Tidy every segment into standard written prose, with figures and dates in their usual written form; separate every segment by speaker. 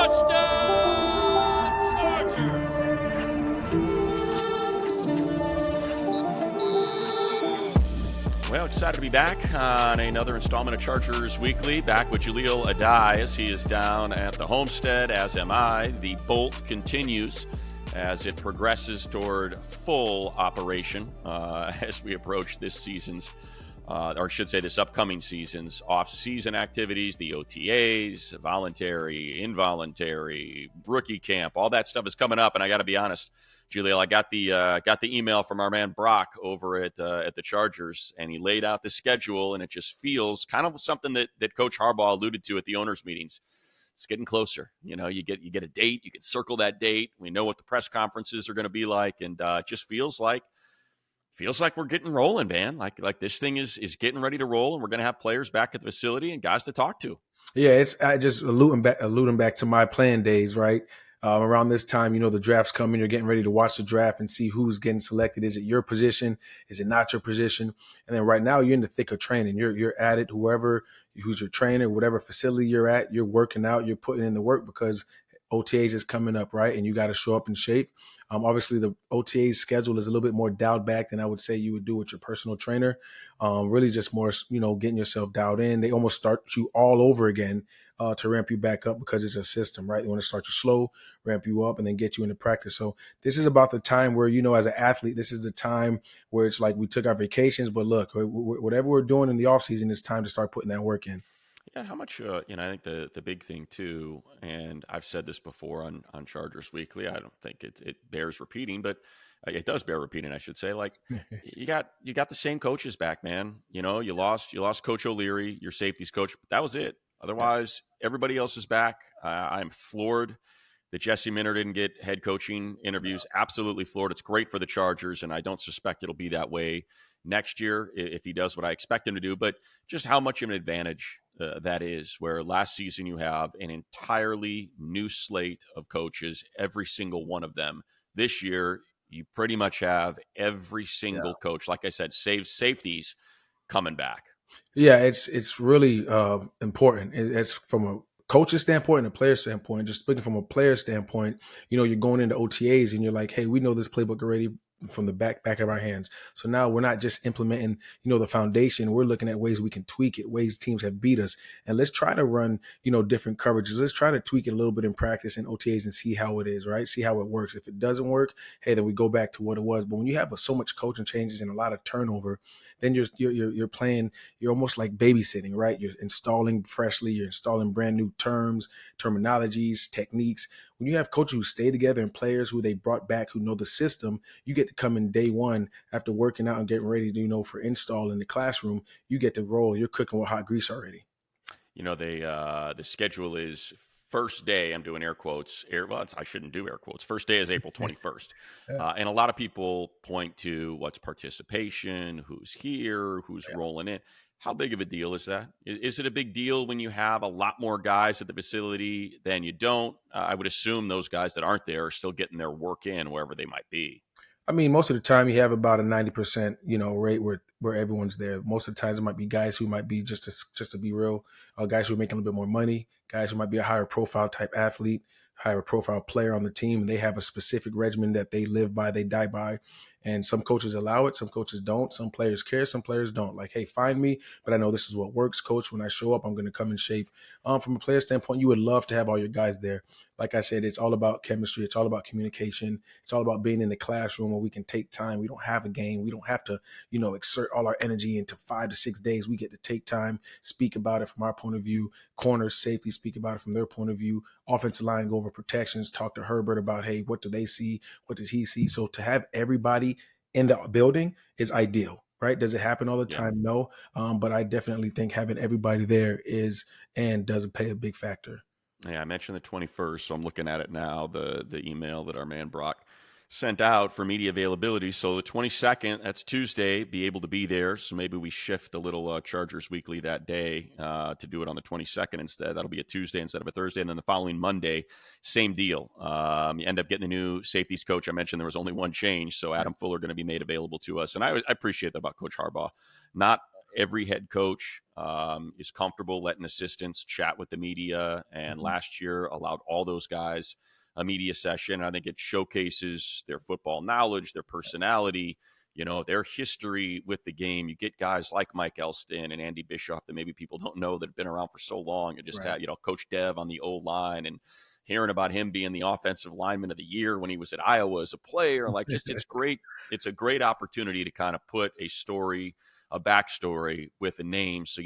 Speaker 1: Touchdown, Chargers! Well, excited to be back on another installment of Chargers Weekly. Back with Jahleel Addae as he is down at the homestead, as am I. The bolt continues as it progresses toward full operation as we approach this season's, or I should say this upcoming season's off-season activities, the OTAs, voluntary, involuntary, rookie camp, all that stuff is coming up. And I got to be honest, Jahleel, I got the email from our man Brock over at the Chargers, and he laid out the schedule, and it just feels kind of something that Coach Harbaugh alluded to at the owners' meetings. It's getting closer. You know, you get a date, you can circle that date. We know what the press conferences are going to be like, and it just feels like we're getting rolling, man. Like this thing is getting ready to roll, and we're going to have players back at the facility and guys to talk to.
Speaker 2: Yeah, I just alluding back to my playing days, right? Around this time, you know, the draft's coming. You're getting ready to watch the draft and see who's getting selected. Is it your position? Is it not your position? And then right now, you're in the thick of training. You're at it. Who's your trainer, whatever facility you're at, you're working out. You're putting in the work because OTAs is coming up, right? And you got to show up in shape. Obviously, the OTA's schedule is a little bit more dialed back than I would say you would do with your personal trainer. Really just more, you know, getting yourself dialed in. They almost start you all over again to ramp you back up because it's a system, right? They want to start you slow, ramp you up, and then get you into practice. So this is about the time where, you know, as an athlete, this is the time where it's like we took our vacations, but look, whatever we're doing in the offseason, it's time to start putting that work in.
Speaker 1: Yeah, how much, I think the big thing too, and I've said this before on Chargers Weekly, I don't think it bears repeating, but it does bear repeating, I should say. Like you got the same coaches back, man. You know, you lost Coach O'Leary, your safeties coach, but that was it. Otherwise, everybody else is back. I'm floored that Jesse Minter didn't get head coaching interviews. Absolutely floored. It's great for the Chargers, and I don't suspect it'll be that way next year if he does what I expect him to do. But just how much of an advantage that is, where last season you have an entirely new slate of coaches, every single one of them. This year, you pretty much have every single coach, like I said, save safeties, coming back.
Speaker 2: Yeah, it's really important. It's from a coach's standpoint and a player standpoint. Just speaking from a player standpoint, you know, you're going into OTAs and you're like, hey, we know this playbook already from the back of our hands. So now we're not just implementing, you know, the foundation. We're looking at ways we can tweak it, ways teams have beat us, and let's try to run, you know, different coverages. Let's try to tweak it a little bit in practice and OTAs and see how it is, right? See how it works. If it doesn't work, hey, then we go back to what it was. But when you have so much coaching changes and a lot of turnover, then you're playing. You're almost like babysitting, right? You're installing freshly. You're installing brand new terms, terminologies, techniques. When you have coaches who stay together and players who they brought back who know the system, you get to come in day one after working out and getting ready to, you know, for install in the classroom. You get to roll. You're cooking with hot grease already.
Speaker 1: You know, the schedule is first day. I'm doing air quotes. I shouldn't do air quotes. First day is April 21st. And a lot of people point to what's participation, who's here, who's rolling in. How big of a deal is that? Is it a big deal when you have a lot more guys at the facility than you don't? I would assume those guys that aren't there are still getting their work in wherever they might be.
Speaker 2: I mean, most of the time you have about a 90%, you know, rate where everyone's there. Most of the times it might be guys who might be just to be real, guys who are making a little bit more money, guys who might be a higher profile type athlete, higher profile player on the team. And they have a specific regimen that they live by, they die by. And some coaches allow it, some coaches don't. Some players care, some players don't. Like, hey, find me, but I know this is what works, coach. When I show up, I'm going to come in shape. From a player standpoint, you would love to have all your guys there. Like I said, it's all about chemistry. It's all about communication. It's all about being in the classroom where we can take time. We don't have a game. We don't have to, you know, exert all our energy into 5 to 6 days. We get to take time, speak about it from our point of view. Corners, safety, speak about it from their point of view. Offensive line, go over protections, talk to Herbert about, hey, what do they see? What does he see? So to have everybody in the building is ideal, right? Does it happen all the time? No. But I definitely think having everybody there is and does play a big factor.
Speaker 1: Yeah, I mentioned the 21st, so I'm looking at it now, the email that our man Brock sent out for media availability. So the 22nd, that's Tuesday, be able to be there. So maybe we shift a little Chargers Weekly that day to do it on the 22nd instead. That'll be a Tuesday instead of a Thursday. And then the following Monday, same deal. You end up getting the new safeties coach. I mentioned there was only one change, so Adam Fuller going to be made available to us. And I appreciate that about Coach Harbaugh. Not every head coach is comfortable letting assistants chat with the media, and
Speaker 2: Mhm.
Speaker 1: last year allowed all those guys a media session. I think it showcases their football knowledge, their personality, their history with the game. You get guys like Mike Elston and Andy Bischoff that maybe people don't know that have been around for so long, and just
Speaker 2: Right.
Speaker 1: had, Coach Dev on the O-line, and hearing about him being the offensive lineman of the year when he was at Iowa as a player. Like, just, it's great. It's a great opportunity to kind of put a backstory with a name, so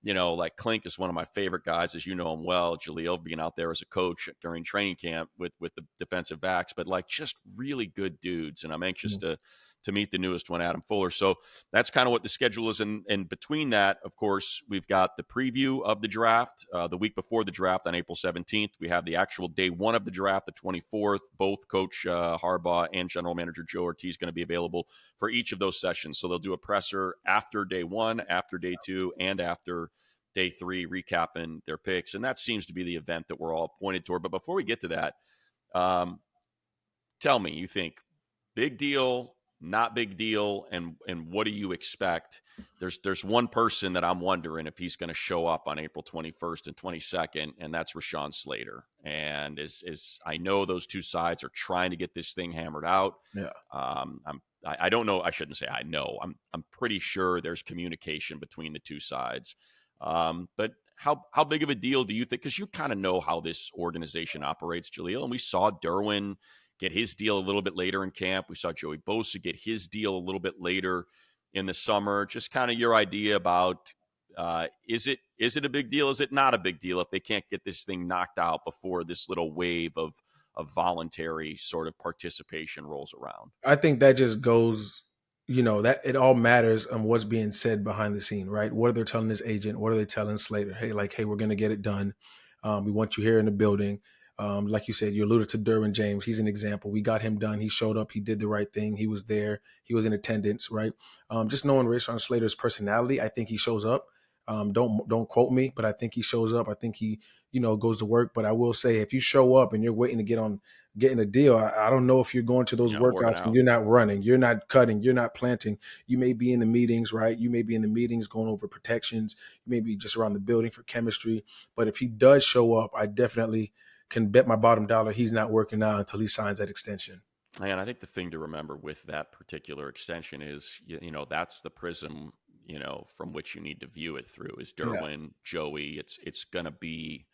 Speaker 1: like Klink is one of my favorite guys, as you know him well. Jahleel, being out there as a coach during training camp with the defensive backs, but like just really good dudes. And I'm anxious
Speaker 2: Mhm.
Speaker 1: to meet the newest one, Adam Fuller. So that's kind of what the schedule is. And between that, of course, we've got the preview of the draft the week before the draft on April 17th. We have the actual day one of the draft, the 24th. Both Coach Harbaugh and General Manager Joe Ortiz going to be available for each of those sessions. So they'll do a presser after day one, after day two, and after day three, recapping their picks. And that seems to be the event that we're all pointed toward. But before we get to that, um, tell me, you think big deal, not big deal, and what do you expect? There's one person that I'm wondering if he's going to show up on April 21st and 22nd, and that's Rashawn Slater. And as I know, those two sides are trying to get this thing hammered out.
Speaker 2: Yeah.
Speaker 1: I don't know. I shouldn't say I know. I'm pretty sure there's communication between the two sides. But how big of a deal do you think? Because you kind of know how this organization operates, Jahleel, and we saw Derwin get his deal a little bit later in camp. We saw Joey Bosa get his deal a little bit later in the summer. Just kind of your idea about is it a big deal? Is it not a big deal if they can't get this thing knocked out before this little wave of voluntary sort of participation rolls around?
Speaker 2: I think that just goes, that it all matters on what's being said behind the scene, right? What are they telling his agent? What are they telling Slater? Hey, we're going to get it done. We want you here in the building. Like you said, you alluded to Derwin James. He's an example. We got him done. He showed up. He did the right thing. He was there. He was in attendance, right? Just knowing Rashawn Slater's personality, I think he shows up. Don't quote me, but I think he shows up. I think he, goes to work. But I will say, if you show up and you're waiting to getting a deal, I don't know if you're going to those
Speaker 1: Working
Speaker 2: workouts and
Speaker 1: out.
Speaker 2: you're not running, you're not cutting, you're not planting. You may be in the meetings, right? You may be in the meetings going over protections. You may be just around the building for chemistry. But if he does show up, I definitely can bet my bottom dollar he's not working out until he signs that extension.
Speaker 1: And I think the thing to remember with that particular extension is, that's the prism, from which you need to view it through is
Speaker 2: Yeah,
Speaker 1: Derwin, Joey. It's going to be,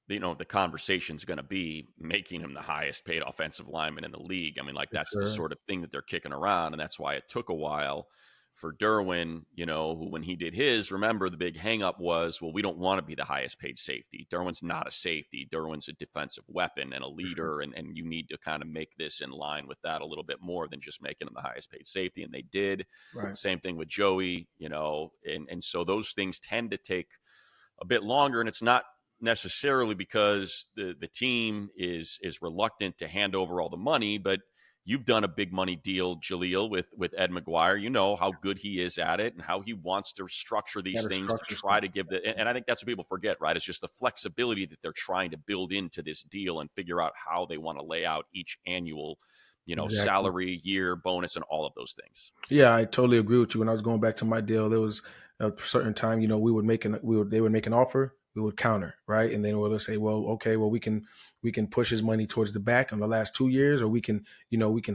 Speaker 1: the conversation's going to be making him the highest paid offensive lineman in the league. I mean, like
Speaker 2: for
Speaker 1: that's the
Speaker 2: sure.
Speaker 1: sort of thing that they're kicking around. And that's why it took a while for Derwin, who, when he did his, remember the big hangup was, well, we don't want to be the highest paid safety. Derwin's not a safety. Derwin's a defensive weapon and a
Speaker 2: For sure.
Speaker 1: leader. And you need to kind of make this in line with that a little bit more than just making him the highest paid safety. And they did.
Speaker 2: Right.
Speaker 1: Same thing with Joey, and so those things tend to take a bit longer. And it's not necessarily because the team is reluctant to hand over all the money, but you've done a big money deal, Jahleel, with Ed McGuire. You know how good he is at it and how he wants to structure these
Speaker 2: Got to
Speaker 1: things to
Speaker 2: structure
Speaker 1: try
Speaker 2: stuff.
Speaker 1: to give and I think that's what people forget, right? It's just the flexibility that they're trying to build into this deal and figure out how they want to lay out each annual,
Speaker 2: Exactly.
Speaker 1: salary, year, bonus, and all of those things.
Speaker 2: Yeah, I totally agree with you. When I was going back to my deal, there was a certain time, they would make an offer, we would counter, right? And then we'll say, well, okay, well, we can push his money towards the back on the last 2 years, or we can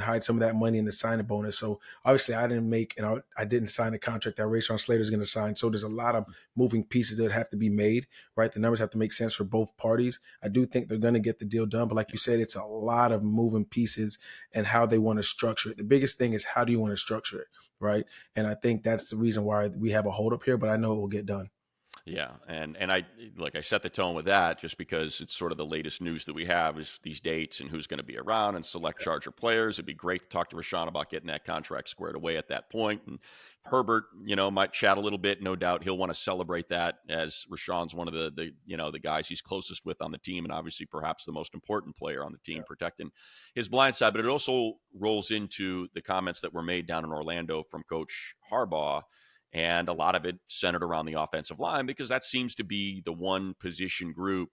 Speaker 2: hide some of that money in the signing bonus. So obviously I didn't make, I didn't sign a contract that Rashawn Slater is going to sign. So there's a lot of moving pieces that have to be made, right? The numbers have to make sense for both parties. I do think they're going to get the deal done, but like you said, it's a lot of moving pieces and how they want to structure it. The biggest thing is, how do you want to structure it, right? And I think that's the reason why we have a hold up here, but I know it will get done.
Speaker 1: Yeah, and I set the tone with that just because it's sort of the latest news that we have is these dates and who's going to be around and select Charger players. It'd be great to talk to Rashawn about getting that contract squared away at that point. And Herbert, might chat a little bit. No doubt he'll want to celebrate that, as Rashawn's one of the guys he's closest with on the team, and obviously perhaps the most important player on the team, protecting his blind side. But it also rolls into the comments that were made down in Orlando from Coach Harbaugh. And a lot of it centered around the offensive line, because that seems to be the one position group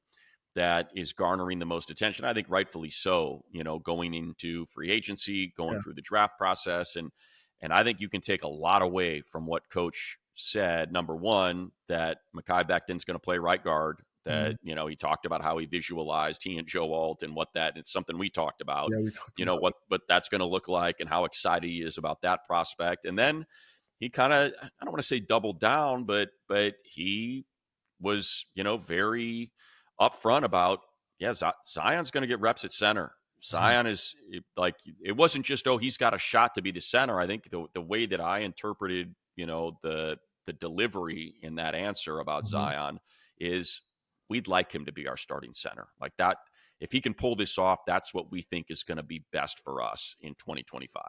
Speaker 1: that is garnering the most attention. I think rightfully so, going into free agency, going
Speaker 2: Yeah.
Speaker 1: through the draft process. And I think you can take a lot away from what Coach said, number one, that Mekhi Becton's going to play right guard.
Speaker 2: Mhm.
Speaker 1: That, he talked about how he visualized he and Joe Alt and what that, it's something we talked about,
Speaker 2: Yeah, we talked about
Speaker 1: what that's going to look like and how excited he is about that prospect. And then he kind of, I don't want to say doubled down, but he was, very upfront about, yeah, Zion's going to get reps at center.
Speaker 2: it.
Speaker 1: Zion is like, it wasn't just, oh, he's got a shot to be the center. I think the way that I interpreted, the delivery in that answer about
Speaker 2: Mhm.
Speaker 1: Zion is, we'd like him to be our starting center. Like that, if he can pull this off, that's what we think is going to be best for us in 2025.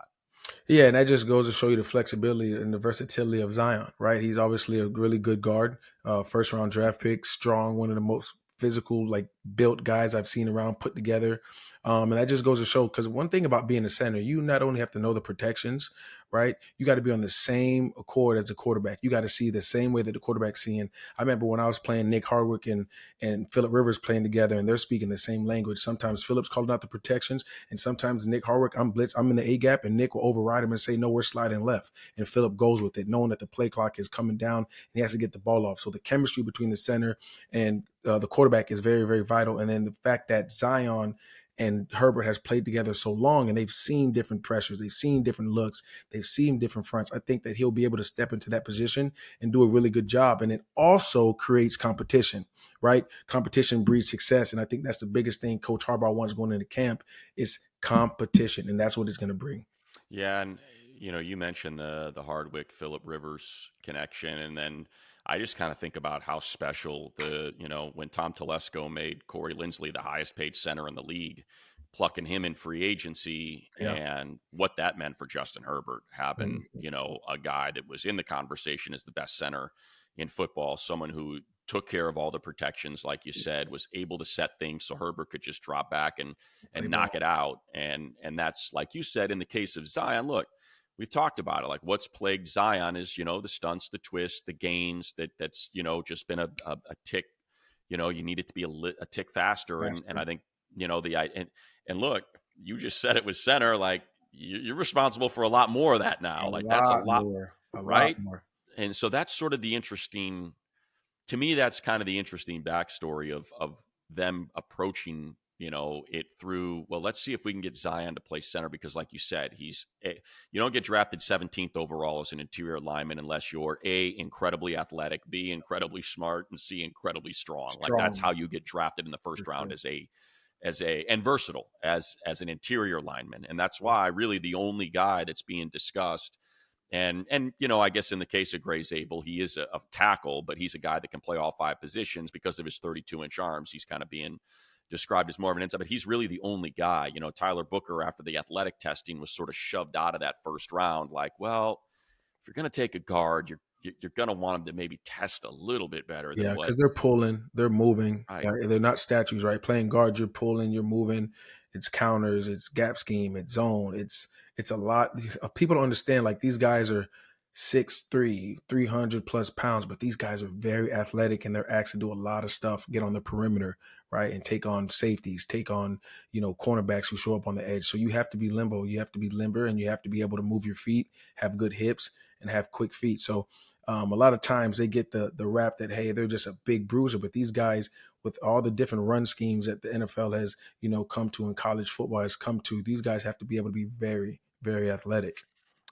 Speaker 2: Yeah, and that just goes to show you the flexibility and the versatility of Zion, right? He's obviously a really good guard, first round draft pick, strong, one of the most physical, like built guys I've seen around put together. And that just goes to show, because one thing about being a center, you not only have to know the protections, right? You got to be on the same accord as the quarterback. You got to see the same way that the quarterback's seeing. I remember when I was playing Nick Hardwick and Phillip Rivers playing together, and they're speaking the same language. Sometimes Phillip's calling out the protections, and sometimes Nick Hardwick, I'm blitz, I'm in the A gap, and Nick will override him and say, no, we're sliding left. And Phillip goes with it, knowing that the play clock is coming down and he has to get the ball off. So the chemistry between the center and the quarterback is very, very vital. And then the fact that Zion and Herbert has played together so long and they've seen different pressures, they've seen different looks, they've seen different fronts. I think that he'll be able to step into that position and do a really good job. And it also creates competition, right? Competition breeds success. And I think that's the biggest thing Coach Harbaugh wants going into camp is competition. And that's what it's going to bring.
Speaker 1: Yeah, and you mentioned the Hardwick Phillip Rivers connection, and then I just kind of think about how special when Tom Telesco made Corey Linsley the highest paid center in the league, plucking him in free agency,
Speaker 2: Yeah.
Speaker 1: and what that meant for Justin Herbert, having
Speaker 2: Mhm.
Speaker 1: a guy that was in the conversation as the best center in football, someone who took care of all the protections, like you said, was able to set things so Herbert could just drop back
Speaker 2: Play
Speaker 1: and
Speaker 2: ball.
Speaker 1: knock it out. And that's, like you said, in the case of Zion, look, we've talked about it. Like, what's plagued Zion is, the stunts, the twists, the gains, that's, just been a tick, you need it to be a tick faster. And
Speaker 2: Faster.
Speaker 1: I think, and look, you just said it was center, like you're responsible for a lot more of that
Speaker 2: A
Speaker 1: now. Like that's a
Speaker 2: lot
Speaker 1: lot,
Speaker 2: more. A lot
Speaker 1: right?
Speaker 2: more.
Speaker 1: And so that's sort of the interesting, to me, that's kind of the interesting backstory of them approaching, it through, well, let's see if we can get Zion to play center, because like you said, you don't get drafted 17th overall as an interior lineman unless you're A, incredibly athletic, B, incredibly smart, and C, incredibly strong. Like that's
Speaker 2: Strong
Speaker 1: how you get drafted in the
Speaker 2: for
Speaker 1: first round
Speaker 2: sure.
Speaker 1: as a and versatile as an interior lineman. And that's why really the only guy that's being discussed, and I guess in the case of Gray Zabel, he is a tackle, but he's a guy that can play all five positions because of his 32-inch arms. He's kind of being described as more of an inside, but he's really the only guy. Tyler Booker, after the athletic testing, was sort of shoved out of that first round. Like, well, if you're going to take a guard, you're going to want him to maybe test a little bit better than
Speaker 2: Yeah,
Speaker 1: what.
Speaker 2: because they're pulling, they're moving.
Speaker 1: Right.
Speaker 2: They're not statues, right? Playing guard, you're pulling, you're moving. It's counters, it's gap scheme, it's zone. It's a lot. People don't understand. Like these guys are 6'3", 300+ pounds, but these guys are very athletic and they're asked to do a lot of stuff. Get on the perimeter, right, and take on safeties, take on cornerbacks who show up on the edge. So you have to be limbo, you have to be limber, and you have to be able to move your feet, have good hips, and have quick feet. So a lot of times they get the rap that, hey, they're just a big bruiser, but these guys with all the different run schemes that the NFL has, come to and college football has come to, these guys have to be able to be very, very athletic.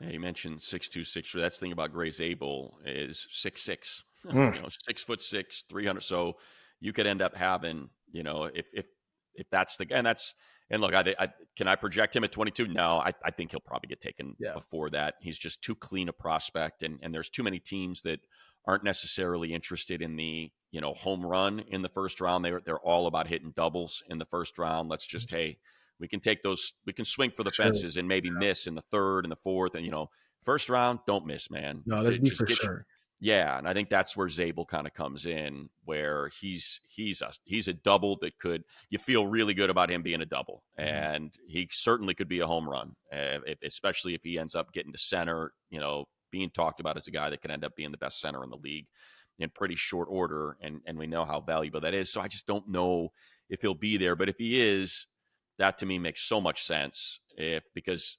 Speaker 1: Yeah, you mentioned 6'2", 6'3". That's the thing about Gray Zabel is 6'6",
Speaker 2: Mm,
Speaker 1: 6'6", 300. So you could end up having, if that's the, and look, can I project him at 22? No, I think he'll probably get taken
Speaker 2: yeah.
Speaker 1: before that. He's just too clean a prospect, and there's too many teams that aren't necessarily interested in the home run in the first round. They're all about hitting doubles in the first round. Let's just, hey, we can take those, we can swing for the
Speaker 2: For sure.
Speaker 1: fences and maybe miss in the third and the fourth, and first round, don't miss, man.
Speaker 2: No, let's be
Speaker 1: Just
Speaker 2: for
Speaker 1: get you.
Speaker 2: sure.
Speaker 1: Yeah, and I think that's where Zabel kind of comes in, where he's a double that could, you feel really good about him being a double,
Speaker 2: Mhm.
Speaker 1: and he certainly could be a home run, especially if he ends up getting to center. Being talked about as a guy that can end up being the best center in the league in pretty short order, and we know how valuable that is. So I just don't know if he'll be there, but if he is, that to me makes so much sense. Because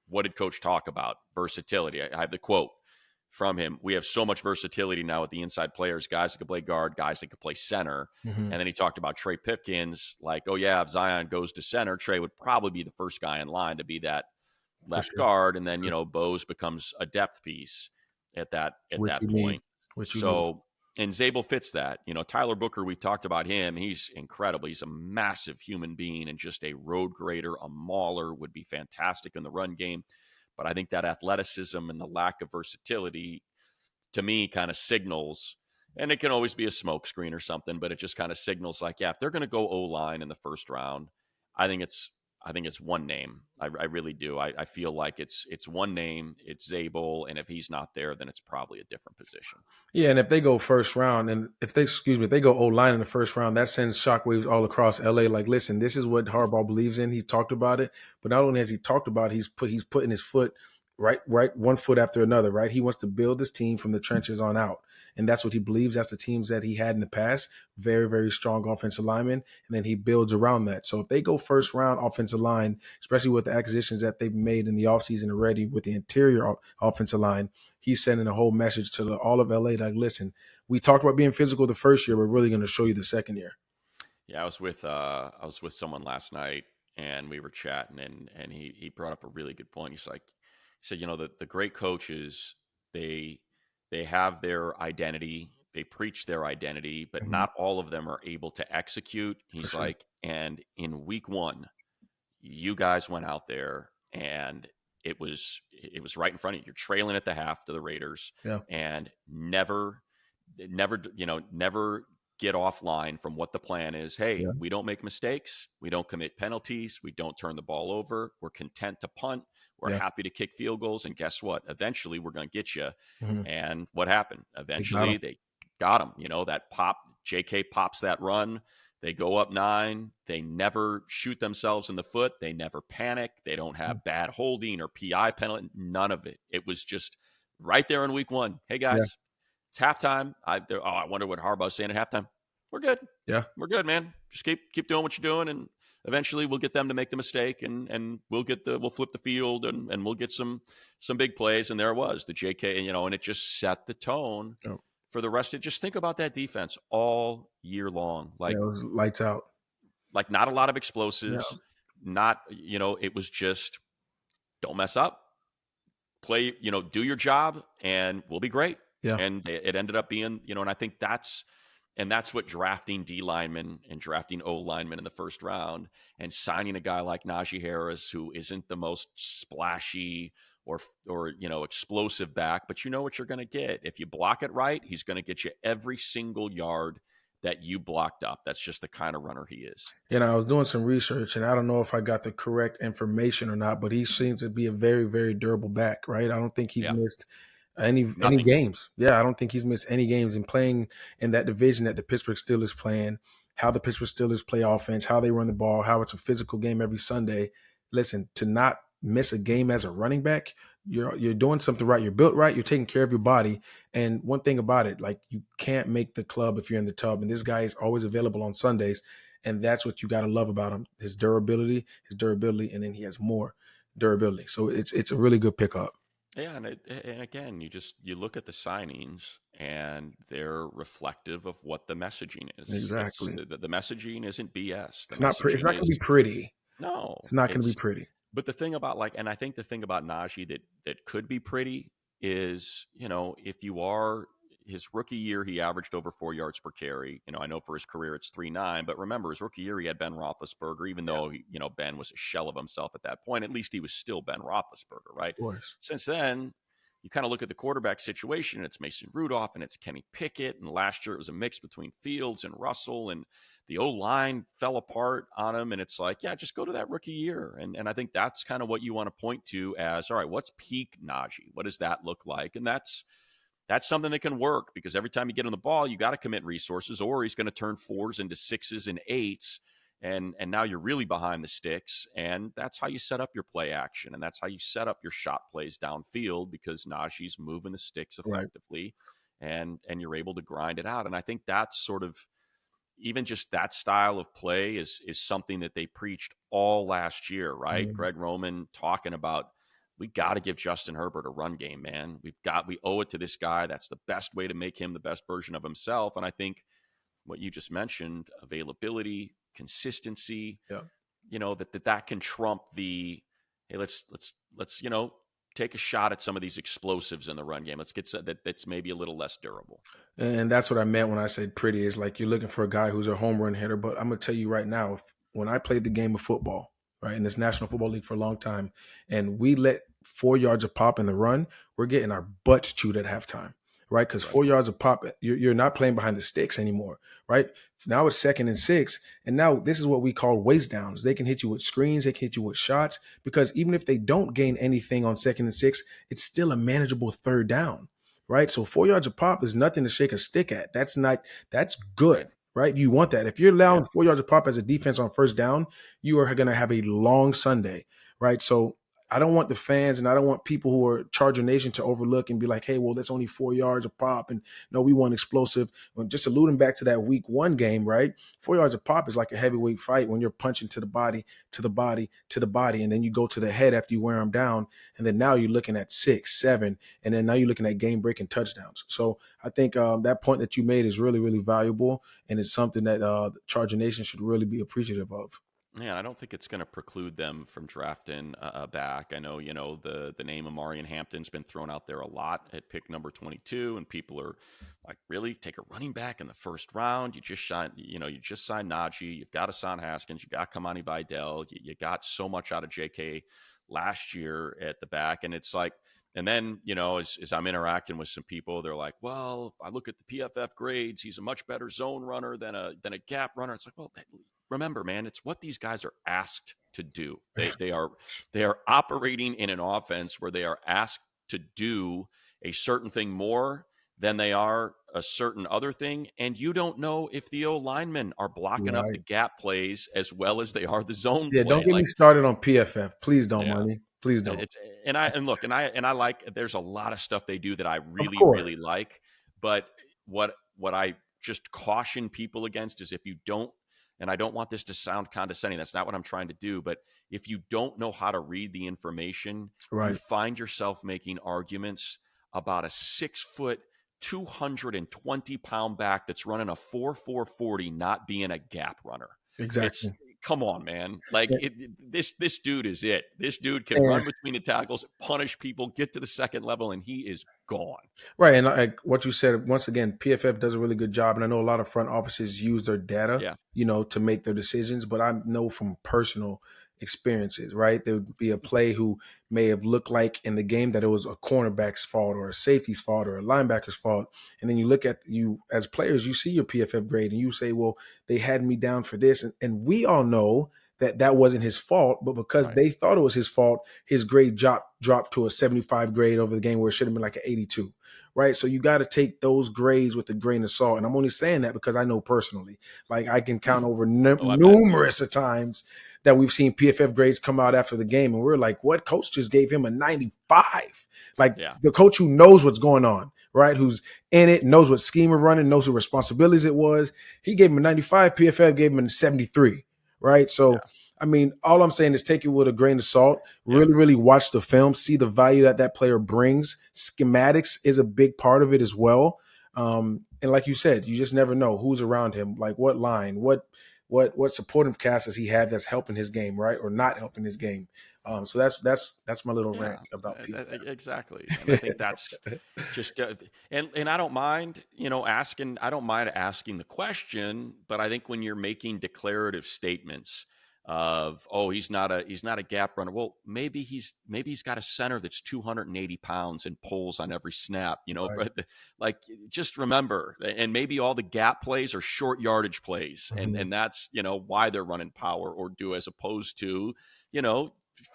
Speaker 1: what did Coach talk about? Versatility. I have the quote: from him. We have so much versatility now with the inside players, guys that can play guard, guys that can play center.
Speaker 2: Mm-hmm.
Speaker 1: And then he talked about Trey Pipkins, like, oh, yeah, if Zion goes to center, Trey would probably be the first guy in line to be that
Speaker 2: For
Speaker 1: left
Speaker 2: sure.
Speaker 1: guard. And then,
Speaker 2: Sure.
Speaker 1: Bose becomes a depth piece at
Speaker 2: Which
Speaker 1: that
Speaker 2: you need.
Speaker 1: point.
Speaker 2: Which you need.
Speaker 1: So, and Zabel fits that. Tyler Booker, we talked about him. He's incredible. He's a massive human being and just a road grader, a mauler, would be fantastic in the run game. But I think that athleticism and the lack of versatility, to me, kind of signals, and it can always be a smoke screen or something, but it just kind of signals like, yeah, if they're going to go O-line in the first round, I think it's one name. I really do. I feel like it's one name. It's Zabel, and if he's not there, then it's probably a different position.
Speaker 2: Yeah, and if they go first round, and if they go O-line in the first round, that sends shockwaves all across LA. Like, listen, this is what Harbaugh believes in. He talked about it, but not only has he talked about it, he's putting his foot right, one foot after another. Right, he wants to build this team from the trenches on out, and that's what he believes. That's the teams that he had in the past, very, very strong offensive linemen, and then he builds around that. So if they go first round offensive line, especially with the acquisitions that they've made in the offseason already with the interior offensive line, he's sending a whole message to all of LA like, listen, we talked about being physical the first year. We're really going to show you the second year.
Speaker 1: Yeah, I was with someone last night, and we were chatting, and he brought up a really good point. He said, the great coaches, they have their identity, they preach their identity, but
Speaker 2: Mm-hmm.
Speaker 1: not all of them are able to execute.
Speaker 2: For
Speaker 1: He's
Speaker 2: sure.
Speaker 1: like, and in week one, you guys went out there and it was right in front of you. You're trailing at the half to the Raiders,
Speaker 2: Yeah.
Speaker 1: and never get offline from what the plan is. Hey,
Speaker 2: Yeah.
Speaker 1: we don't make mistakes. We don't commit penalties. We don't turn the ball over. We're content to punt. We're
Speaker 2: Yeah.
Speaker 1: happy to kick field goals. And guess what? Eventually, we're going to get you.
Speaker 2: Mm-hmm.
Speaker 1: And what happened?
Speaker 2: They got him.
Speaker 1: Eventually, they got him. That pop, JK pops that run. They go up 9. They never shoot themselves in the foot. They never panic. They don't have bad holding or PI penalty. None of it. It was just right there in week one. Hey,
Speaker 2: Yeah.
Speaker 1: guys, it's halftime. I wonder what Harbaugh's saying at halftime. We're good.
Speaker 2: Yeah.
Speaker 1: We're good, man. Just keep doing what you're doing, and eventually we'll get them to make the mistake, and we'll flip the field, and we'll get some big plays. And there it was, the JK, and it just set the tone
Speaker 2: Oh.
Speaker 1: for the rest of. Just think about that defense all year long.
Speaker 2: Yeah, it was lights out.
Speaker 1: Like not a lot of
Speaker 2: Yeah.
Speaker 1: explosives. Not, it was just don't mess up. Play, do your job, and we'll be great.
Speaker 2: Yeah.
Speaker 1: And it ended up being, and I think that's what drafting D linemen and drafting O linemen in the first round and signing a guy like Najee Harris, who isn't the most splashy or explosive back, but you know what you're going to get. If you block it right, he's going to get you every single yard that you blocked up. That's just the kind of runner he is.
Speaker 2: I was doing some research, and I don't know if I got the correct information or not, but he seems to be a very, very durable back, right? I don't think he's missed any games. Yeah, I don't think he's missed any games. And playing in that division that the Pittsburgh Steelers playing, how the Pittsburgh Steelers play offense, how they run the ball, how it's a physical game every Sunday. Listen, to not miss a game as a running back, you're doing something right. You're built right. You're taking care of your body. And one thing about it, like, you can't make the club if you're in the tub. And this guy is always available on Sundays. And that's what you got to love about him. His durability, and then he has more durability. So it's a really good pickup.
Speaker 1: Yeah, and again, you look at the signings, and they're reflective of what the messaging is.
Speaker 2: Exactly.
Speaker 1: The messaging isn't BS.
Speaker 2: It's not going to be pretty.
Speaker 1: No,
Speaker 2: it's not going to be pretty.
Speaker 1: But the thing about and I think the thing about Najee that could be pretty is, if you are his rookie year, he averaged over 4 yards per carry. I know for his career it's 3.9, but remember his rookie year he had Ben Roethlisberger. Even though Ben was a shell of himself at that point, at least he was still Ben Roethlisberger, right?
Speaker 2: Of course.
Speaker 1: Since then, you kind of look at the quarterback situation. And it's Mason Rudolph and it's Kenny Pickett, and last year it was a mix between Fields and Russell, and the O-line fell apart on him. And it's like, yeah, just go to that rookie year. And I think that's kind of what you want to point to as, all right, what's peak Najee? What does that look like? And that's something that can work, because every time you get on the ball, you got to commit resources, or he's going to turn 4s into 6s and 8s. And now you're really behind the sticks. And that's how you set up your play action. And that's how you set up your shot plays downfield, because Najee's moving the sticks effectively, right, and you're able to grind it out. And I think that's sort of, even just that style of play is something that they preached all last year, right? Mm-hmm. Greg Roman talking about we got to give Justin Herbert a run game, man. We owe it to this guy. That's the best way to make him the best version of himself. And I think what you just mentioned, availability, consistency,
Speaker 2: Yeah.
Speaker 1: that can trump the, hey, let's take a shot at some of these explosives in the run game. Let's get that's maybe a little less durable.
Speaker 2: And that's what I meant when I said pretty. Is like you're looking for a guy who's a home run hitter. But I'm gonna tell you right now, when I played the game of football, right, in this National Football League for a long time, and we let 4 yards of pop in the run, we're getting our butts chewed at halftime, right? Because
Speaker 1: Right.
Speaker 2: 4 yards of pop, you're not playing behind the sticks anymore, right? Now it's 2nd and 6, and now this is what we call waste downs. They can hit you with screens, they can hit you with shots, because even if they don't gain anything on 2nd and 6, it's still a manageable third down, right? So 4 yards of pop is nothing to shake a stick at. That's good,
Speaker 1: Right.
Speaker 2: right? You want that. If you're
Speaker 1: Yeah.
Speaker 2: allowing 4 yards of pop as a defense on first down, you are going to have a long Sunday, right? So I don't want the fans and I don't want people who are Charger Nation to overlook and be like, hey, well, that's only 4 yards of pop. And no, we want explosive. Well, just alluding back to that week 1 game, right? 4 yards of pop is like a heavyweight fight when you're punching to the body, to the body, to the body. And then you go to the head after you wear them down. And then now you're looking at 6, 7. And then now you're looking at game breaking touchdowns. So I think that point that you made is really, really valuable. And it's something that the Charger Nation should really be appreciative of.
Speaker 1: Yeah, I don't think it's going to preclude them from drafting a back. I know, the name of Marion Hampton's been thrown out there a lot at pick number 22, and people are like, really? Take a running back in the first round? You just signed Najee. You've got Hassan Haskins. You got Kamani Vidal. You got so much out of JK last year at the back, and it's like, and then, as I'm interacting with some people, they're like, well, if I look at the PFF grades, he's a much better zone runner than a gap runner. It's like, well, remember, man, it's what these guys are asked to do. They are operating in an offense where they are asked to do a certain thing more than they are a certain other thing. And you don't know if the O linemen are blocking up the
Speaker 2: Right.
Speaker 1: gap plays as well as they are the zone
Speaker 2: Yeah, don't
Speaker 1: play.
Speaker 2: get me
Speaker 1: Like,
Speaker 2: started on PFF. Please don't,
Speaker 1: yeah.
Speaker 2: Marty. Please
Speaker 1: And
Speaker 2: don't.
Speaker 1: it's and look, and I like, there's a lot of stuff they do that I
Speaker 2: Of
Speaker 1: really,
Speaker 2: course.
Speaker 1: really like. But what I just caution people against is, if you don't, and I don't want this to sound condescending, that's not what I'm trying to do, but if you don't know how to read the information, you
Speaker 2: Right.
Speaker 1: find yourself making arguments about a 6 foot, 220-pound back that's running a 4.40 not being a gap runner. It's,
Speaker 2: Exactly.
Speaker 1: come on, man. Like,
Speaker 2: Yeah.
Speaker 1: this dude is it. This dude can
Speaker 2: And
Speaker 1: run between the tackles, punish people, get to the second level, and he is gone.
Speaker 2: right, and like what you said, once again, PFF does a really good job, and I know a lot of front offices use their data,
Speaker 1: Yeah.
Speaker 2: to make their decisions. But I know from personal experiences, right, there would be a play who may have looked like in the game that it was a cornerback's fault or a safety's fault or a linebacker's fault, and then you look at you as players, you see your PFF grade, and you say, well, they had me down for this, and we all know that wasn't his fault, but because
Speaker 1: Right.
Speaker 2: they thought it was his fault, his grade dropped to a 75 grade over the game where it should have been like an 82, right? So you got to take those grades with a grain of salt. And I'm only saying that because I know personally, like I can count over
Speaker 1: Oh, I bet.
Speaker 2: numerous of times that we've seen PFF grades come out after the game, and we're like, what coach just gave him a 95? Like
Speaker 1: Yeah.
Speaker 2: the coach who knows what's going on, right? Who's in it, knows what scheme we're running, knows what responsibilities it was. He gave him a 95, PFF gave him a 73, right?
Speaker 1: Yeah.
Speaker 2: So I mean, all I'm saying is take it with a grain of salt.
Speaker 1: Yeah.
Speaker 2: Really, really watch the film, see the value that player brings. Schematics is a big part of it as well. And like you said, you just never know who's around him, like what line, what supportive cast does he have that's helping his game, right, or not helping his game. So that's my little
Speaker 1: Yeah.
Speaker 2: rant about people.
Speaker 1: Exactly. And I think that's just, and I don't mind, asking. I don't mind asking the question, but I think when you're making declarative statements of, oh, he's not a gap runner. Well, maybe he's got a center that's 280 pounds and pulls on every snap,
Speaker 2: Right.
Speaker 1: but like, just remember, and maybe all the gap plays are short yardage plays, and
Speaker 2: Mhm.
Speaker 1: that's, why they're running power or do, as opposed to,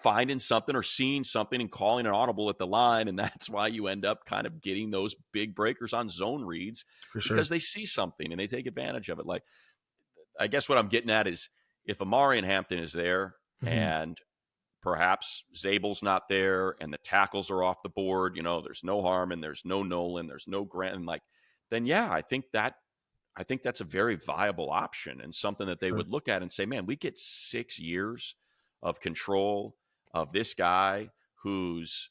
Speaker 1: finding something or seeing something and calling an audible at the line. And that's why you end up kind of getting those big breakers on zone reads,
Speaker 2: For sure.
Speaker 1: because they see something and they take advantage of it. Like, I guess what I'm getting at is, if Amari and Hampton is there
Speaker 2: Mhm.
Speaker 1: and perhaps Zabel's not there and the tackles are off the board, there's no Harmon, there's no Nolan, there's no Grant, and like, then yeah, I think that's a very viable option and something that they
Speaker 2: Sure.
Speaker 1: would look at and say, man, we get 6 years of control of this guy who's,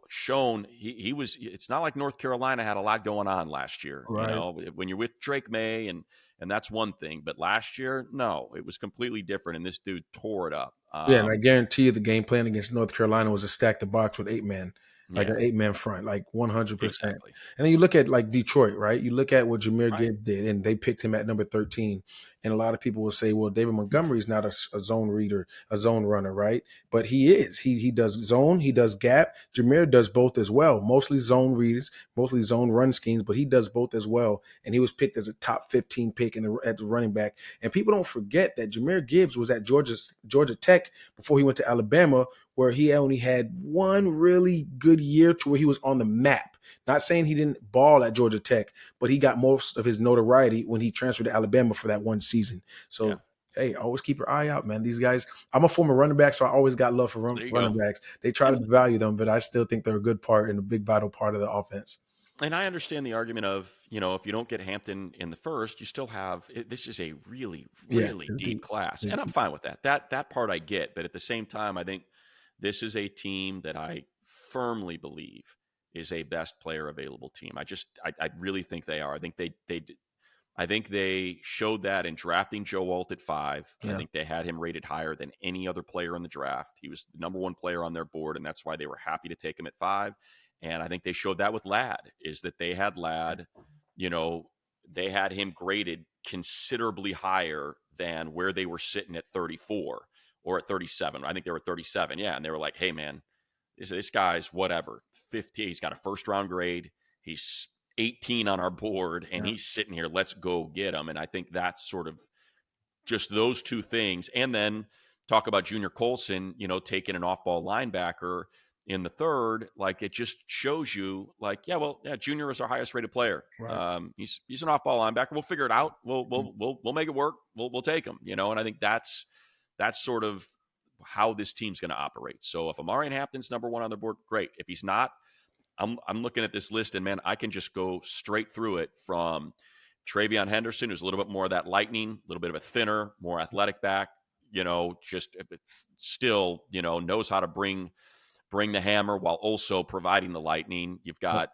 Speaker 1: shown he was. It's not like North Carolina had a lot going on last year.
Speaker 2: Right.
Speaker 1: When you're with Drake May and that's one thing, but last year, no, it was completely different, and this dude tore it up.
Speaker 2: Yeah, and I guarantee you the game plan against North Carolina was to stack the box with 8 men, like
Speaker 1: Yeah,
Speaker 2: an 8 man front, like 100%.
Speaker 1: exactly.
Speaker 2: And then you look at like Detroit, right? You look at what Jameer
Speaker 1: Right.
Speaker 2: Gibbs did, and they picked him at number 13. And a lot of people will say, well, David Montgomery is not a zone reader, a zone runner, right? But he is. He does zone, he does gap. Jameer does both as well. Mostly zone reads, mostly zone run schemes, but he does both as well. And he was picked as a top 15 pick at the running back. And people don't forget that Jameer Gibbs was at Georgia Tech before he went to Alabama, where he only had one really good year to where he was on the map. Not saying he didn't ball at Georgia Tech, but he got most of his notoriety when he transferred to Alabama for that one season.
Speaker 1: Yeah.
Speaker 2: So, hey, always keep your eye out, man. These guys, I'm a former running back, so I always got love for
Speaker 1: There you
Speaker 2: running
Speaker 1: go.
Speaker 2: backs. They try to
Speaker 1: And
Speaker 2: value them, but I still think they're a good part and a big vital part of the offense.
Speaker 1: and I understand the argument of, if you don't get Hampton in the first, you still have this is a really,
Speaker 2: Yeah,
Speaker 1: really
Speaker 2: it's
Speaker 1: deep
Speaker 2: deep.
Speaker 1: class.
Speaker 2: It's
Speaker 1: And I'm
Speaker 2: deep.
Speaker 1: fine with that. That part I get, but at the same time, I think this is a team that I firmly believe is a best player available team. I really think they are. I think they showed that in drafting Joe Alt at 5. I
Speaker 2: Yeah,
Speaker 1: think they had him rated higher than any other player in the draft. He was the number one player on their board, and that's why they were happy to take him at 5. And I think they showed that with Ladd, is that they had Ladd, you know, they had him graded considerably higher than where they were sitting at 34 or at 37. I think they were 37. Yeah. And they were like, hey, man, this guy's whatever, 50. He's got a first round grade. He's 18 on our board, and
Speaker 2: yeah,
Speaker 1: he's sitting here. Let's go get him. And I think that's sort of just those two things. And then talk about Junior Colson, taking an off ball linebacker in the third. Like, it just shows you, like, yeah, Junior is our highest rated player.
Speaker 2: right.
Speaker 1: He's an off ball linebacker. We'll figure it out. We'll
Speaker 2: Mhm.
Speaker 1: we'll make it work. We'll take him. And I think that's sort of how this team's going to operate. So if Amari Hampton's number one on the board, great. If he's not, I'm looking at this list, and man, I can just go straight through it from Travion Henderson, who's a little bit more of that lightning, a little bit of a thinner, more athletic back, just still, knows how to bring the hammer while also providing the lightning. You've got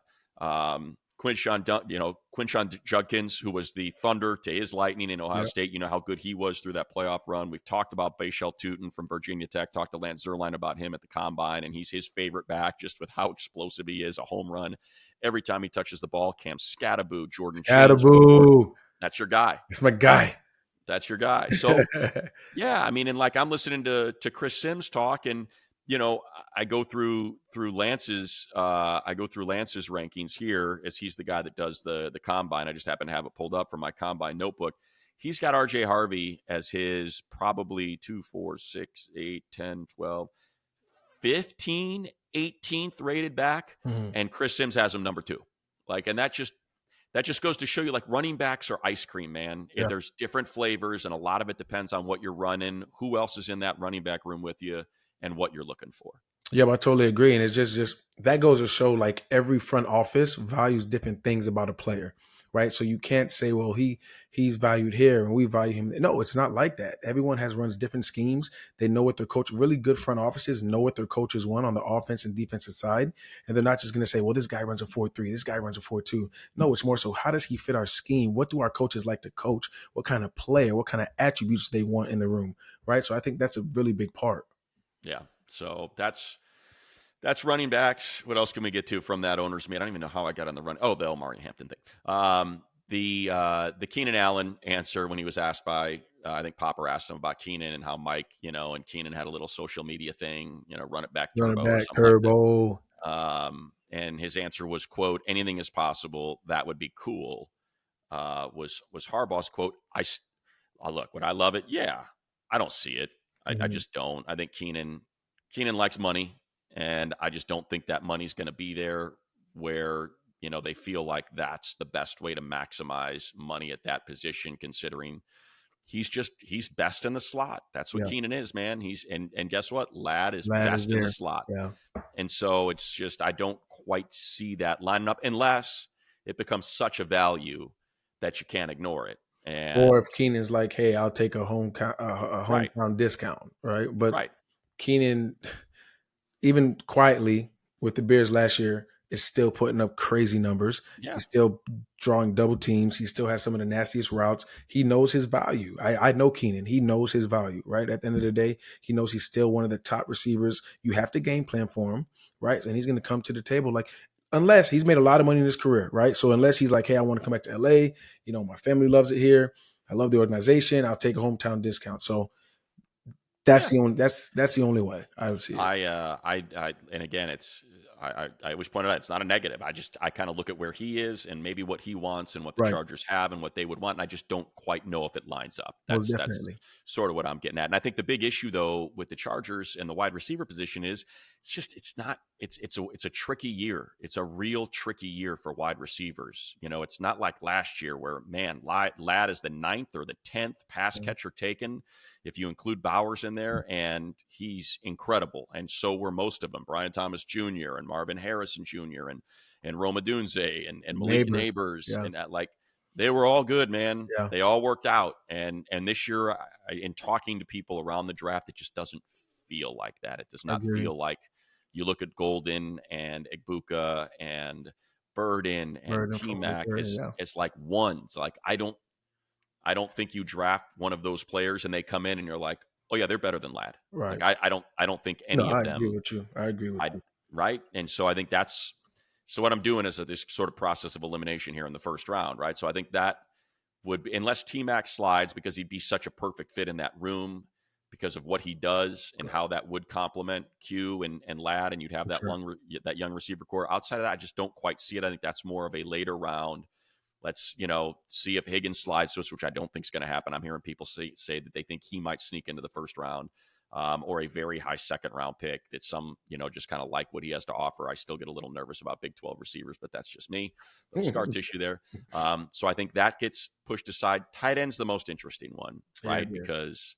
Speaker 1: Quinshon Judkins, who was the thunder to his lightning in Ohio
Speaker 2: Yeah.
Speaker 1: State. You know how good he was through that playoff run. We've talked about Bashal Tutin from Virginia Tech, talked to Lance Zierlein about him at the Combine, and he's his favorite back just with how explosive he is, a home run every time he touches the ball. Cam Scattaboo, Jordan James from Florida.
Speaker 2: Scattaboo.
Speaker 1: That's your guy.
Speaker 2: It's my guy.
Speaker 1: That's your guy. So, yeah, I mean, and like I'm listening to Chris Sims talk, and I go through Lance's rankings here, as he's the guy that does the combine. I just happen to have it pulled up from my combine notebook. He's got RJ Harvey as his probably 2, 4, 6, 8, 10, 12, 15, 18th rated back,
Speaker 2: Mhm.
Speaker 1: and Chris Sims has him number 2. Like, and that just goes to show you, like, running backs are ice cream, man.
Speaker 2: Yeah.
Speaker 1: There's different flavors, and a lot of it depends on what you're running, who else is in that running back room with you, and what you're looking for.
Speaker 2: Yeah, I totally agree. And it's just that goes to show like every front office values different things about a player, right? So you can't say, well, he's valued here and we value him. No, it's not like that. Everyone runs different schemes. They know what their coach, really good front offices know what their coaches want on the offense and defensive side. And they're not just going to say, well, this guy runs a 4-3, this guy runs a 4-2. No, it's more so, how does he fit our scheme? What do our coaches like to coach? What kind of player, what kind of attributes they want in the room, right? So I think that's a really big part.
Speaker 1: Yeah. So that's running backs. What else can we get to from that owner's meeting? I don't even know how I got on the run. Oh, the Omari Hampton thing. The Keenan Allen answer when he was asked by, I think Popper asked him about Keenan and how Mike, and Keenan had a little social media thing, run it back
Speaker 2: Running
Speaker 1: turbo or
Speaker 2: back,
Speaker 1: something like
Speaker 2: turbo.
Speaker 1: that. And his answer was, quote, anything is possible. That would be cool. Was Harbaugh's quote. Look, would I love it? Yeah. I don't see it. I just don't. I think Keenan likes money, and I just don't think that money's going to be there where, they feel like that's the best way to maximize money at that position, considering he's best in the slot. That's what
Speaker 2: Yeah.
Speaker 1: Keenan is, man. And guess what? Ladd is
Speaker 2: Lad is
Speaker 1: best in the
Speaker 2: there.
Speaker 1: slot.
Speaker 2: Yeah.
Speaker 1: And so it's just, I don't quite see that lining up unless it becomes such a value that you can't ignore it.
Speaker 2: Or
Speaker 1: And
Speaker 2: if Keenan's like, hey, I'll take a
Speaker 1: right,
Speaker 2: hometown discount, right? But
Speaker 1: right.
Speaker 2: Keenan, even quietly with the Bears last year, is still putting up crazy numbers.
Speaker 1: Yeah.
Speaker 2: He's still drawing double teams. He still has some of the nastiest routes. He knows his value. I know Keenan. He knows his value, right? At the end of the day, he knows he's still one of the top receivers. You have to game plan for him, right? And he's going to come to the table like, unless he's made a lot of money in his career, right? So unless he's like, hey, I want to come back to LA, my family loves it here. I love the organization. I'll take a hometown discount. So that's
Speaker 1: Yeah.
Speaker 2: the only that's the only way I would see it.
Speaker 1: And again, I always pointed out it's not a negative. I kind of look at where he is and maybe what he wants and what the
Speaker 2: Right.
Speaker 1: Chargers have and what they would want, and I just don't quite know if it lines up.
Speaker 2: Most
Speaker 1: That's
Speaker 2: definitely.
Speaker 1: sort of what I'm getting at. And I think the big issue though with the Chargers and the wide receiver position is it's not it's a tricky year. It's a real tricky year for wide receivers. It's not like last year where man, Ladd is the ninth or the 10th pass
Speaker 2: Mhm.
Speaker 1: catcher taken if you include Bowers in there, and he's incredible. And so were most of them. Brian Thomas Jr. and Marvin Harrison Jr. and Roma Dunze and Malik
Speaker 2: Neighbors.
Speaker 1: Neighbors.
Speaker 2: Yeah.
Speaker 1: And like they were all good, man.
Speaker 2: Yeah.
Speaker 1: They all worked out. And this year, in talking to people around the draft, it just doesn't feel like that. It does not
Speaker 2: Agreed.
Speaker 1: feel like you look at Golden and Igbuka and Burden and
Speaker 2: Burden
Speaker 1: T
Speaker 2: from
Speaker 1: Mac
Speaker 2: Burden,
Speaker 1: as
Speaker 2: yeah.
Speaker 1: like ones. Like I don't think you draft one of those players and they come in and you're like, oh yeah, they're better than Ladd.
Speaker 2: Right.
Speaker 1: Like I don't think
Speaker 2: No,
Speaker 1: any
Speaker 2: I
Speaker 1: of
Speaker 2: agree
Speaker 1: them.
Speaker 2: with you. I agree with
Speaker 1: I
Speaker 2: you.
Speaker 1: right, and so I think that's so what I'm doing is this sort of process of elimination here in the first round, right? So I think that would be, unless T Mac slides because he'd be such a perfect fit in that room because of what he does and
Speaker 2: Right.
Speaker 1: how that would complement Q and Ladd, and you'd have
Speaker 2: For
Speaker 1: that
Speaker 2: sure.
Speaker 1: that young receiver core. Outside of that, I just don't quite see it. I think that's more of a later round. Let's see if Higgins slides to us, which I don't think is going to happen. I'm hearing people say that they think he might sneak into the first round, or a very high second round pick that some just kind of like what he has to offer. I still get a little nervous about Big 12 receivers, but that's just me. Little scar tissue there. So I think that gets pushed aside. Tight end's the most interesting one,
Speaker 2: Yeah,
Speaker 1: right?
Speaker 2: yeah.
Speaker 1: Because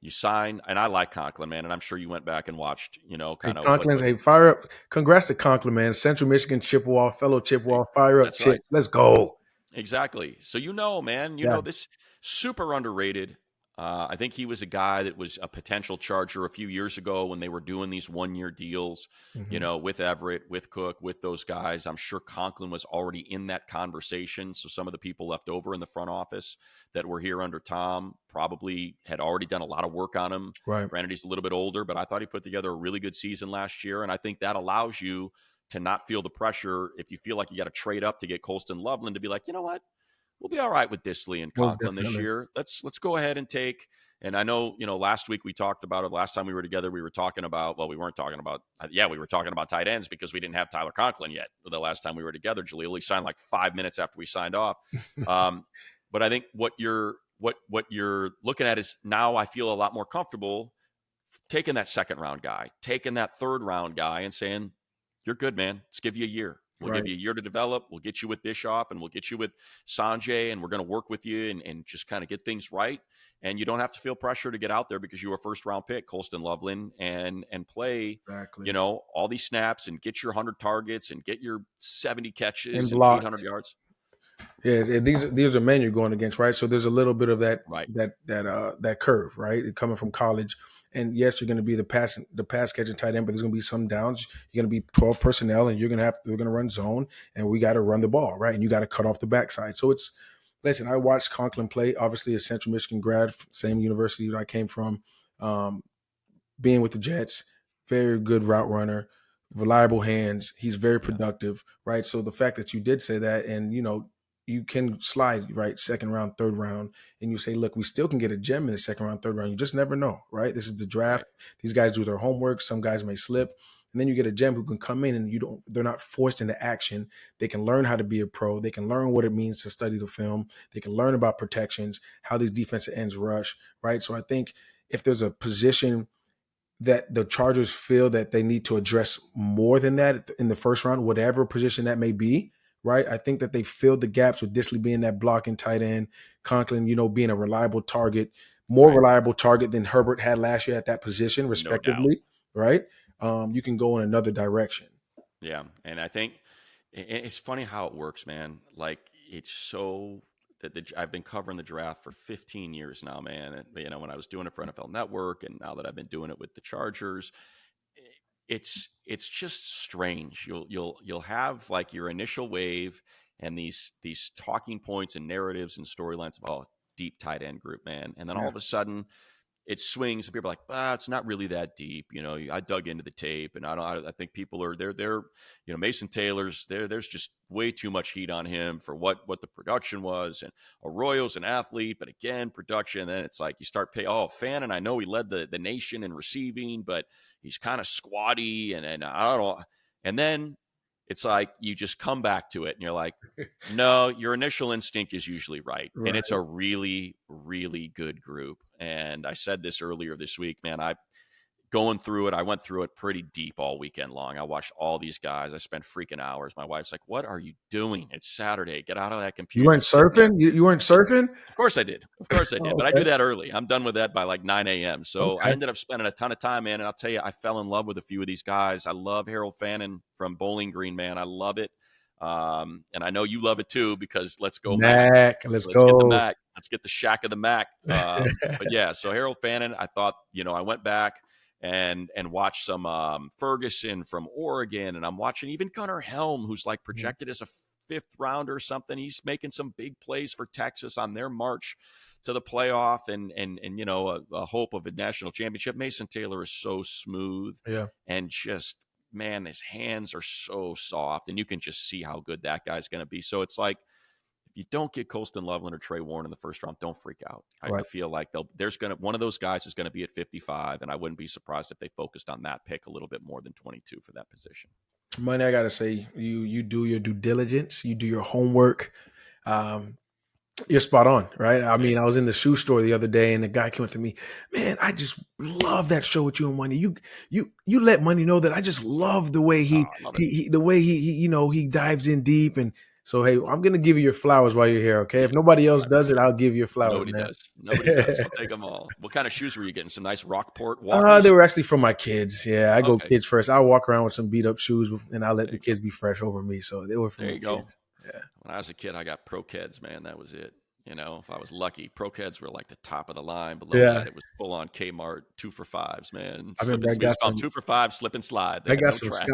Speaker 1: you sign, and I like Conklin, man, and I'm sure you went back and watched,
Speaker 2: Hey,
Speaker 1: kind of what
Speaker 2: Conklin's,
Speaker 1: the
Speaker 2: hey, fire up. Congrats to Conklin, man. Central Michigan Chippewa, fellow Chippewa. Fire up,
Speaker 1: that's right.
Speaker 2: Chip. Let's go.
Speaker 1: Exactly. So man,
Speaker 2: Yeah.
Speaker 1: this super underrated. I think he was a guy that was a potential Charger a few years ago when they were doing these 1-year deals,
Speaker 2: Hmm.
Speaker 1: with Everett, with Cook, with those guys. I'm sure Conklin was already in that conversation. So some of the people left over in the front office that were here under Tom probably had already done a lot of work on him.
Speaker 2: Right.
Speaker 1: Granted, he's a little bit older, but I thought he put together a really good season last year. And I think that allows you to not feel the pressure if you feel like you got to trade up to get Colston Loveland to be like, you know what, we'll be all right with Disley and
Speaker 2: Most
Speaker 1: Conklin this
Speaker 2: definitely.
Speaker 1: year. Let's go ahead and take. And I know, last week we talked about it. Last time we were together, we were talking about, well, we weren't talking about, yeah, we were talking about tight ends because we didn't have Tyler Conklin yet. The last time we were together, Jahleel, he signed like 5 minutes after we signed off. But I think what you're looking at is now I feel a lot more comfortable taking that second round guy, taking that third round guy and saying, you're good, man. Let's give you a year. We'll give
Speaker 2: Right.
Speaker 1: you a year to develop. We'll get you with Bischoff and we'll get you with Sanjay, and we're going to work with you and just kind of get things right. And you don't have to feel pressure to get out there because you were a first round pick, Colston Loveland, and play,
Speaker 2: Exactly.
Speaker 1: all these snaps and get your 100 targets and get your 70
Speaker 2: And
Speaker 1: catches and
Speaker 2: block.
Speaker 1: 800 yards.
Speaker 2: Yeah, these are men you're going against, right? So there's a little bit of that
Speaker 1: Right.
Speaker 2: that curve, right? Coming from college, and yes, you're going to be the pass catching tight end, but there's going to be some downs. You're going to be 12 personnel, and we're going to run zone, and we got to run the ball, right? And you got to cut off the backside. So it's listen. I watched Conklin play. Obviously, a Central Michigan grad, same university that I came from. Um, being with the Jets, very good route runner, reliable hands. He's very
Speaker 1: Yeah.
Speaker 2: productive, right? So the fact that you did say that, and you can slide right second round, third round, and you say, look, we still can get a gem in the second round, third round. You just never know, right? This is the
Speaker 1: Right.
Speaker 2: draft. These guys do their homework. Some guys may slip. And then you get a gem who can come in and they're not forced into action. They can learn how to be a pro. They can learn what it means to study the film. They can learn about protections, how these defensive ends rush, right? So I think if there's a position that the Chargers feel that they need to address more than that in the first round, whatever position that may be, right? I think that they filled the gaps with Disley being that blocking tight end, Conklin, being a reliable target, more
Speaker 1: Right.
Speaker 2: reliable target than Herbert had last year at that position,
Speaker 1: No doubt.
Speaker 2: respectively, right? You can go in another direction.
Speaker 1: Yeah. And I think it's funny how it works, man. Like it's so that I've been covering the draft for 15 years now, man. And, when I was doing it for NFL Network and now that I've been doing it with the Chargers, it's just strange. You'll have like your initial wave and these talking points and narratives and storylines of deep tight end group, man, and then all
Speaker 2: Yeah.
Speaker 1: of a sudden it swings and people are like, it's not really that deep. I dug into the tape and I think people are they're Mason Taylor's there's just way too much heat on him for what the production was. And Arroyo's an athlete, but again, production. And then it's like you start Fannin, I know he led the nation in receiving, but he's kind of squatty and I don't know. And then it's like you just come back to it and you're like, no, your initial instinct is usually right. And
Speaker 2: Right.
Speaker 1: it's a really, really good group. And I said this earlier this week, man, I went through it pretty deep all weekend long. I watched all these guys. I spent freaking hours. My wife's like, what are you doing? It's Saturday. Get out of that
Speaker 2: You
Speaker 1: computer
Speaker 2: weren't
Speaker 1: and sit there.
Speaker 2: surfing? You weren't surfing?
Speaker 1: Of course I did. Of course I did.
Speaker 2: Oh,
Speaker 1: But I
Speaker 2: okay.
Speaker 1: do that early. I'm done with that by like 9 a.m. So I
Speaker 2: Okay.
Speaker 1: ended up spending a ton of time, man. And I'll tell you, I fell in love with a few of these guys. I love Harold Fannin from Bowling Green, man. I love it. And I know you love it too, because let's go Mac.
Speaker 2: Mac, let's
Speaker 1: Let's get the
Speaker 2: go.
Speaker 1: Mac. Let's get the Shack of the Mac. But yeah, so Harold Fannin, I thought, I went back and watched some Ferguson from Oregon, and I'm watching even Gunnar Helm, who's like projected as a fifth rounder or something. He's making some big plays for Texas on their march to the playoff and a hope of a national championship. Mason Taylor is so smooth
Speaker 2: Yeah.
Speaker 1: and just, man, his hands are so soft, and you can just see how good that guy's going to be. So it's like, if you don't get Colston Loveland or Trey Warren in the first round, don't freak out. I
Speaker 2: Right.
Speaker 1: feel like one of those guys is going to be at 55, and I wouldn't be surprised if they focused on that pick a little bit more than 22 for that position.
Speaker 2: Money, I gotta say, you do your due diligence, you do your homework. You're spot on, right? I mean, I was in the shoe store the other day, and the guy came up to me, man, I just love that show with you and Money. You let Money know that I just love the way
Speaker 1: Oh, I love it.
Speaker 2: he dives in deep. And so, hey, I'm gonna give you your flowers while you're here, okay? If nobody else does it, I'll give you your flowers,
Speaker 1: Nobody
Speaker 2: man.
Speaker 1: does. Nobody does. I'll take them all. What kind of shoes were you getting? Some nice Rockport Walkers?
Speaker 2: They were actually from my kids. Yeah, I go
Speaker 1: Okay.
Speaker 2: kids first. I'll walk around with some beat up shoes, and I'll let
Speaker 1: There
Speaker 2: the
Speaker 1: you go.
Speaker 2: kids be fresh over me. So they were from
Speaker 1: There
Speaker 2: my
Speaker 1: you go.
Speaker 2: kids. Yeah.
Speaker 1: When I was a kid, I got Pro Keds, man. That was it. If I was lucky, Pro Keds were like the top of the line. Below
Speaker 2: Yeah.
Speaker 1: that, it was full on Kmart 2 for $5s, man.
Speaker 2: I remember
Speaker 1: We just called 2 for $5, slip and slide. They
Speaker 2: I
Speaker 1: had
Speaker 2: got
Speaker 1: no
Speaker 2: some
Speaker 1: trash.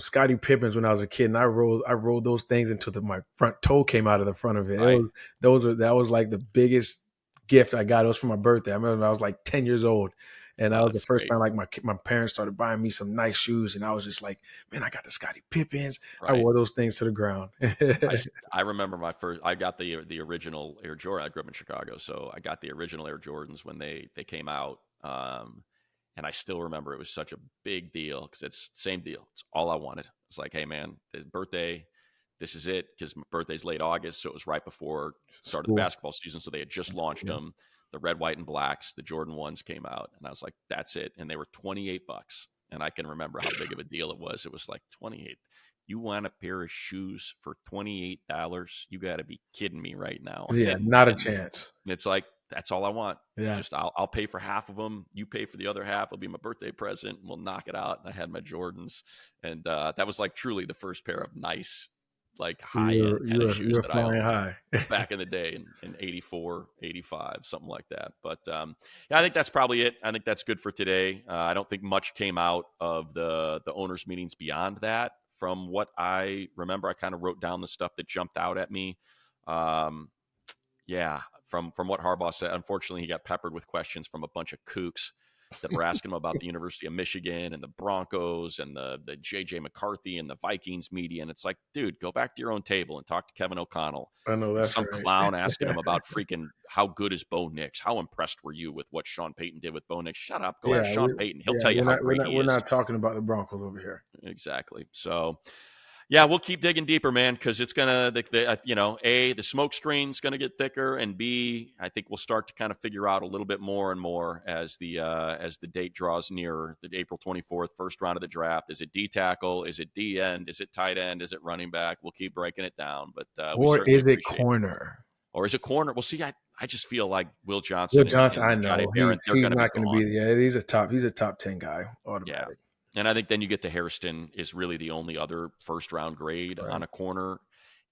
Speaker 2: Scotty Pippins when I was a kid, and I rolled those things until my front toe came out of the front of it.
Speaker 1: Right.
Speaker 2: That was like the biggest gift I got. It was for my birthday. I remember I was like 10 years old, and that
Speaker 1: Oh,
Speaker 2: was the
Speaker 1: that's
Speaker 2: first
Speaker 1: great.
Speaker 2: time like my parents started buying me some nice shoes, and I was just like, man, I got the Scotty Pippins. I
Speaker 1: Right.
Speaker 2: wore those things to the ground.
Speaker 1: I remember I got the original Air Jordan. I grew up in Chicago, so I got the original Air Jordans when they came out. And I still remember it was such a big deal because it's same deal. It's all I wanted. It's like, hey man, his birthday, this is it, because my birthday's late August, so it was right before the start of the
Speaker 2: School.
Speaker 1: basketball season. So they had just launched them. The red, white, and blacks, the Jordan 1s came out, and I was like, that's it. And they were $28. And I can remember how big of a deal it was. It was like 28. You want a pair of shoes for $28? You got to be kidding me right now.
Speaker 2: Yeah, not a chance.
Speaker 1: It's like, that's all I want.
Speaker 2: Yeah.
Speaker 1: Just I'll pay for half of them. You pay for the other half. It'll be my birthday present. We'll knock it out. And I had my Jordans, and that was like truly the first pair of nice, like high end kind of shoes
Speaker 2: You're
Speaker 1: that I
Speaker 2: flying
Speaker 1: owned
Speaker 2: high.
Speaker 1: back in the day in 84, 85, something like that. But yeah, I think that's probably it. I think that's good for today. I don't think much came out of the owners' meetings beyond that. From what I remember, I kind of wrote down the stuff that jumped out at me. Yeah, from what Harbaugh said, unfortunately, he got peppered with questions from a bunch of kooks that were asking him about the University of Michigan and the Broncos and the J.J. McCarthy and the Vikings media. And it's like, dude, go back to your own table and talk to Kevin O'Connell.
Speaker 2: I know that's
Speaker 1: Some
Speaker 2: right.
Speaker 1: clown asking him about freaking how good is Bo Nix? How impressed were you with what Sean Payton did with Bo Nix? Shut up. Go ask Sean Payton. He'll tell you how great he is.
Speaker 2: We're not talking about the Broncos over here.
Speaker 1: Exactly. So, yeah, we'll keep digging deeper, man, because it's gonna, A, the smoke screen's gonna get thicker, and B, I think we'll start to kind of figure out a little bit more and more as the date draws nearer, the April 24th, first round of the draft. Is it D tackle? Is it D end? Is it tight end? Is it running back? We'll keep breaking it down, but
Speaker 2: Or is it corner?
Speaker 1: Or is it corner? Well, see, I just feel like Will
Speaker 2: Will
Speaker 1: Johnson
Speaker 2: Johnson, I
Speaker 1: and Jahdae
Speaker 2: know
Speaker 1: Barron, they're
Speaker 2: he's
Speaker 1: going to be
Speaker 2: not going to be.
Speaker 1: gone.
Speaker 2: Yeah, he's a top 10 guy,
Speaker 1: Yeah.
Speaker 2: automatic.
Speaker 1: And I think then you get to Hairston is really the only other first round grade on a corner.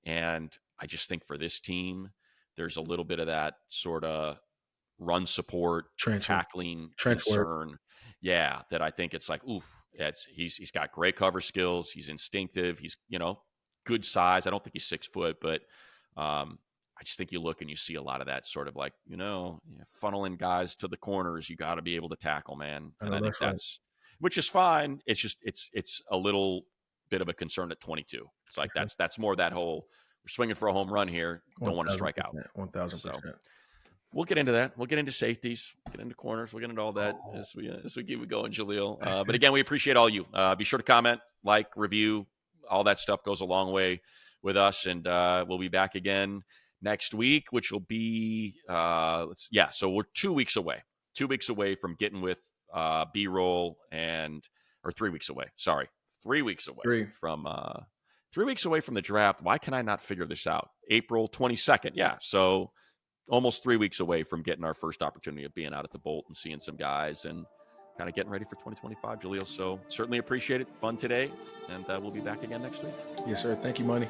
Speaker 1: And I just think for this team, there's a little bit of that sort of run support, tackling,
Speaker 2: trench work.
Speaker 1: concern. Yeah, that I think it's like, oof, he's got great cover skills. He's instinctive. He's, good size. I don't think he's 6 foot, but I just think you look and you see a lot of that sort of like, funneling guys to the corners. You got to be able to tackle, man. And I think which is fine. It's just, it's a little bit of a concern at 22. It's like, that's more that whole, we're swinging for a home run here. Don't want to strike out.
Speaker 2: 1,000%.
Speaker 1: So we'll get into that. We'll get into safeties, get into corners. We'll get into all that as we keep going, Jahleel. But again, we appreciate all you. Be sure to comment, like, review. All that stuff goes a long way with us. And we'll be back again next week, which will be, so we're 2 weeks away. 2 weeks away from getting with B-roll or 3 weeks away. Sorry, 3 weeks away from 3 weeks away from the draft. Why can I not figure this out? April 22nd. Yeah. So almost 3 weeks away from getting our first opportunity of being out at the Bolt and seeing some guys and kind of getting ready for 2025, Jahleel. So certainly appreciate it. Fun today. And we'll be back again next week.
Speaker 2: Yes, sir. Thank you, Money.